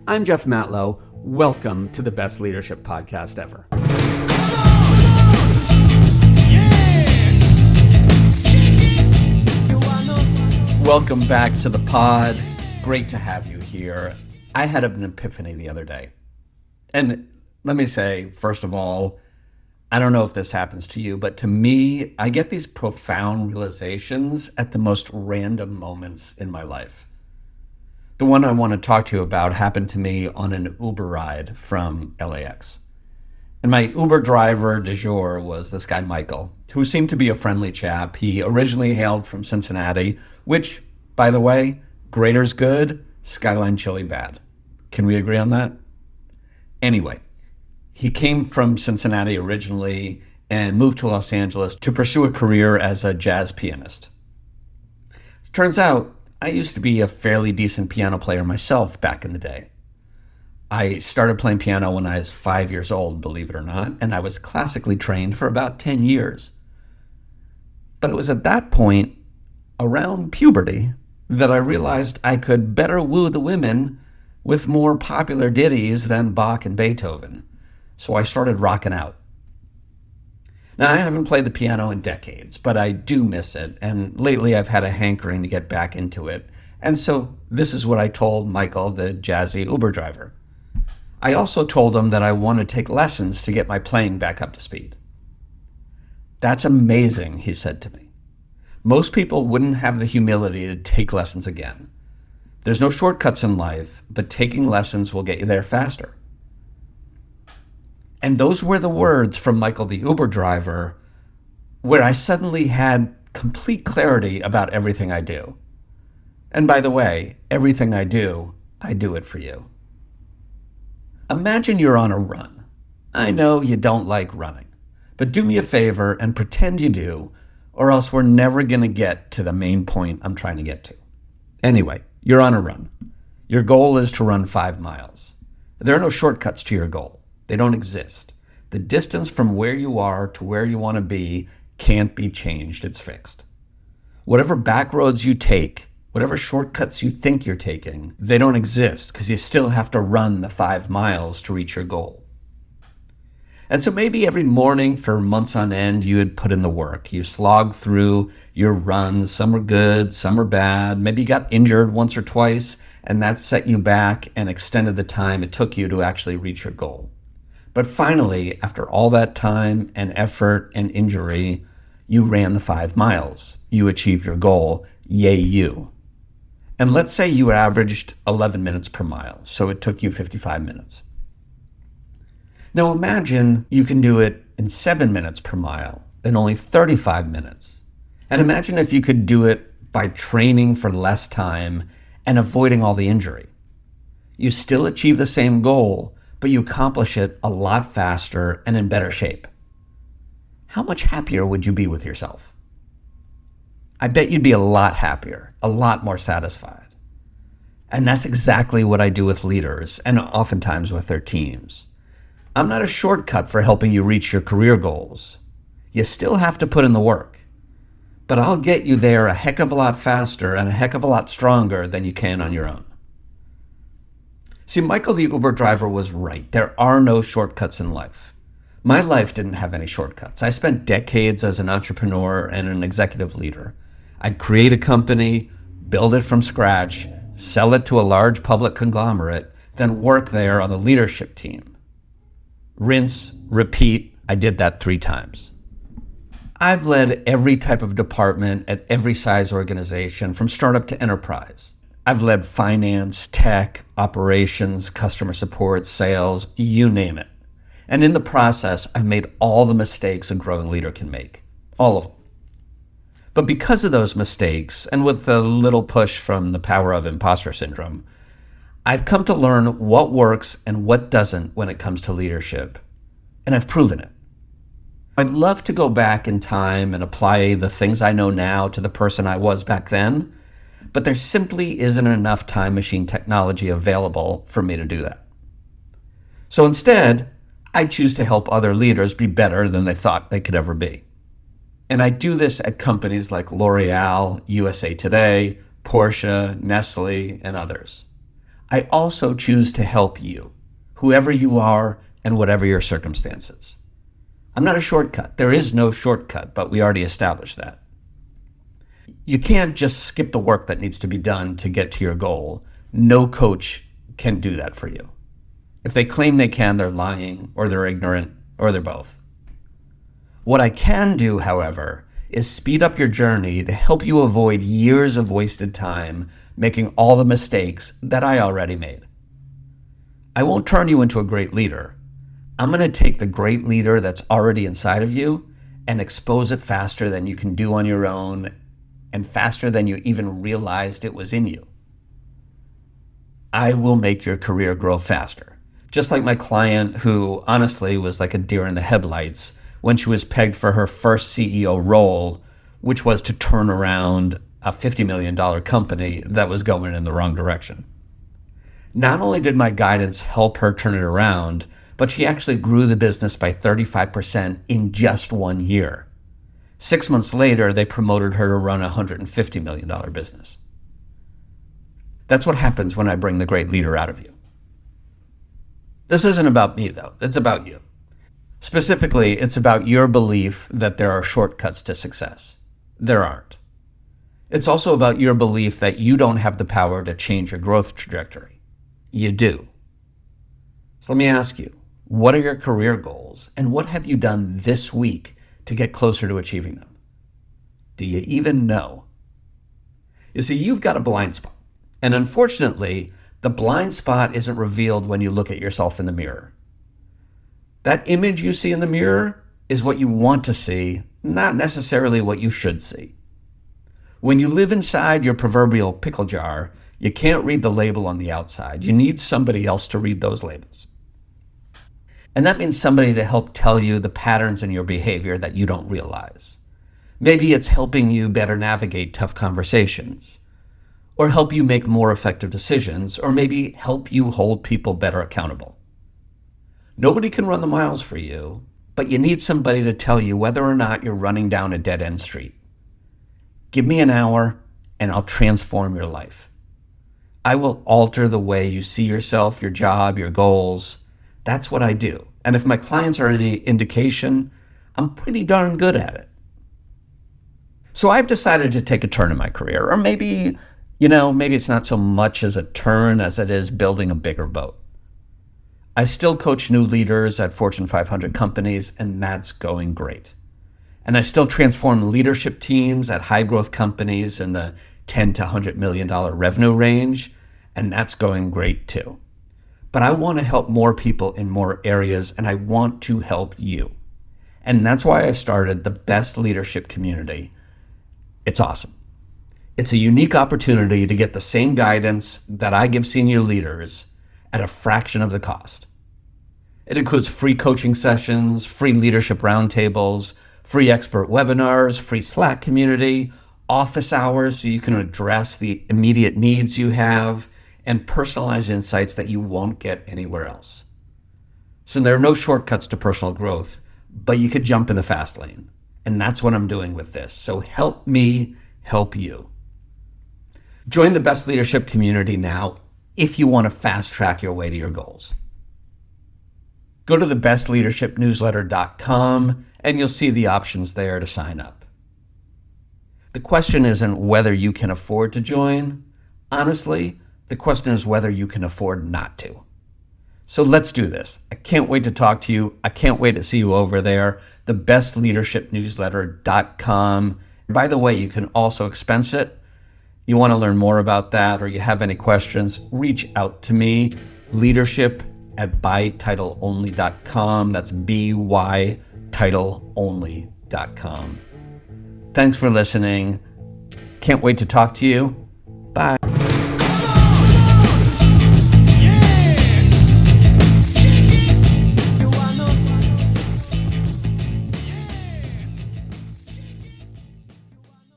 I'm Jeff Matlow. Welcome to the best leadership podcast ever. Welcome back to the pod. Great to have you here. I had an epiphany the other day. And let me say, first of all, I don't know if this happens to you, but to me, I get these profound realizations at the most random moments in my life. The one I want to talk to you about happened to me on an Uber ride from LAX. And my Uber driver du jour was this guy, Michael, who seemed to be a friendly chap. He originally hailed from Cincinnati, which, by the way, Graeter's good, Skyline Chili bad. Can we agree on that? Anyway, he came from Cincinnati originally and moved to Los Angeles to pursue a career as a jazz pianist. Turns out, I used to be a fairly decent piano player myself back in the day. I started playing piano when I was 5 years old, believe it or not, and I was classically trained for about 10 years. But it was at that point, around puberty, that I realized I could better woo the women with more popular ditties than Bach and Beethoven. So I started rocking out. Now, I haven't played the piano in decades, but I do miss it, and lately I've had a hankering to get back into it. And so this is what I told Michael, the jazzy Uber driver. I also told him that I want to take lessons to get my playing back up to speed. "That's amazing," he said to me. "Most people wouldn't have the humility to take lessons again. There's no shortcuts in life, but taking lessons will get you there faster." And those were the words from Michael, the Uber driver, where I suddenly had complete clarity about everything I do. And by the way, everything I do it for you. Imagine you're on a run. I know you don't like running, but do me a favor and pretend you do, or else we're never going to get to the main point I'm trying to get to. Anyway, you're on a run. Your goal is to run 5 miles. There are no shortcuts to your goal. They don't exist. The distance from where you are to where you want to be can't be changed. It's fixed. Whatever back roads you take, whatever shortcuts you think you're taking, they don't exist because you still have to run the 5 miles to reach your goal. And so maybe every morning for months on end, you had put in the work. You slogged through your runs. Some were good, some were bad. Maybe you got injured once or twice, and that set you back and extended the time it took you to actually reach your goal. But finally, after all that time and effort and injury, you ran the 5 miles. You achieved your goal. Yay, you. And let's say you averaged 11 minutes per mile, so it took you 55 minutes. Now imagine you can do it in 7 minutes per mile in only 35 minutes. And imagine if you could do it by training for less time and avoiding all the injury. You still achieve the same goal, but you accomplish it a lot faster and in better shape. How much happier would you be with yourself? I bet you'd be a lot happier, a lot more satisfied. And that's exactly what I do with leaders and oftentimes with their teams. I'm not a shortcut for helping you reach your career goals. You still have to put in the work, but I'll get you there a heck of a lot faster and a heck of a lot stronger than you can on your own. See, Michael the Uber driver was right. There are no shortcuts in life. My life didn't have any shortcuts. I spent decades as an entrepreneur and an executive leader. I'd create a company, build it from scratch, sell it to a large public conglomerate, then work there on the leadership team. Rinse, repeat. I did that 3 times. I've led every type of department at every size organization, from startup to enterprise. I've led finance, tech, operations, customer support, sales, you name it. And in the process, I've made all the mistakes a growing leader can make. All of them. But because of those mistakes, and with a little push from the power of imposter syndrome, I've come to learn what works and what doesn't when it comes to leadership. And I've proven it. I'd love to go back in time and apply the things I know now to the person I was back then, but there simply isn't enough time machine technology available for me to do that. So instead, I choose to help other leaders be better than they thought they could ever be. And I do this at companies like L'Oreal, USA Today, Porsche, Nestle, and others. I also choose to help you, whoever you are and whatever your circumstances. I'm not a shortcut. There is no shortcut, but we already established that. You can't just skip the work that needs to be done to get to your goal. No coach can do that for you. If they claim they can, they're lying, or they're ignorant, or they're both. What I can do, however, is speed up your journey to help you avoid years of wasted time making all the mistakes that I already made. I won't turn you into a great leader. I'm going to take the great leader that's already inside of you and expose it faster than you can do on your own and faster than you even realized it was in you. I will make your career grow faster. Just like my client who honestly was like a deer in the headlights when she was pegged for her first CEO role, which was to turn around a $50 million company that was going in the wrong direction. Not only did my guidance help her turn it around, but she actually grew the business by 35% in just 1 year. 6 months later, they promoted her to run a $150 million business. That's what happens when I bring the great leader out of you. This isn't about me, though. It's about you. Specifically, it's about your belief that there are shortcuts to success. There aren't. It's also about your belief that you don't have the power to change your growth trajectory. You do. So let me ask you, what are your career goals, and what have you done this week to get closer to achieving them? Do you even know? You see, you've got a blind spot. And unfortunately, the blind spot isn't revealed when you look at yourself in the mirror. That image you see in the mirror is what you want to see, not necessarily what you should see. When you live inside your proverbial pickle jar, you can't read the label on the outside. You need somebody else to read those labels. And that means somebody to help tell you the patterns in your behavior that you don't realize. Maybe it's helping you better navigate tough conversations, or help you make more effective decisions, or maybe help you hold people better accountable. Nobody can run the miles for you, but you need somebody to tell you whether or not you're running down a dead-end street. Give me an hour, and I'll transform your life. I will alter the way you see yourself, your job, your goals. That's what I do. And if my clients are any indication, I'm pretty darn good at it. So I've decided to take a turn in my career, or maybe it's not so much as a turn as it is building a bigger boat. I still coach new leaders at Fortune 500 companies, and that's going great. And I still transform leadership teams at high growth companies in the $10 to $100 million revenue range, and that's going great too. But I want to help more people in more areas, and I want to help you. And that's why I started the Best Leadership Community. It's awesome. It's a unique opportunity to get the same guidance that I give senior leaders at a fraction of the cost. It includes free coaching sessions, free leadership roundtables, free expert webinars, free Slack community, office hours so you can address the immediate needs you have, and personalized insights that you won't get anywhere else. So there are no shortcuts to personal growth, but you could jump in the fast lane. And that's what I'm doing with this. So help me help you. Join the Best Leadership Community now if you want to fast track your way to your goals. Go to thebestleadershipnewsletter.com and you'll see the options there to sign up. The question isn't whether you can afford to join. Honestly, the question is whether you can afford not to. So let's do this. I can't wait to talk to you. I can't wait to see you over there. Thebestleadershipnewsletter.com. By the way, you can also expense it. You want to learn more about that, or you have any questions, reach out to me, leadership@bytitleonly.com. That's bytitleonly.com. Thanks for listening. Can't wait to talk to you. Bye.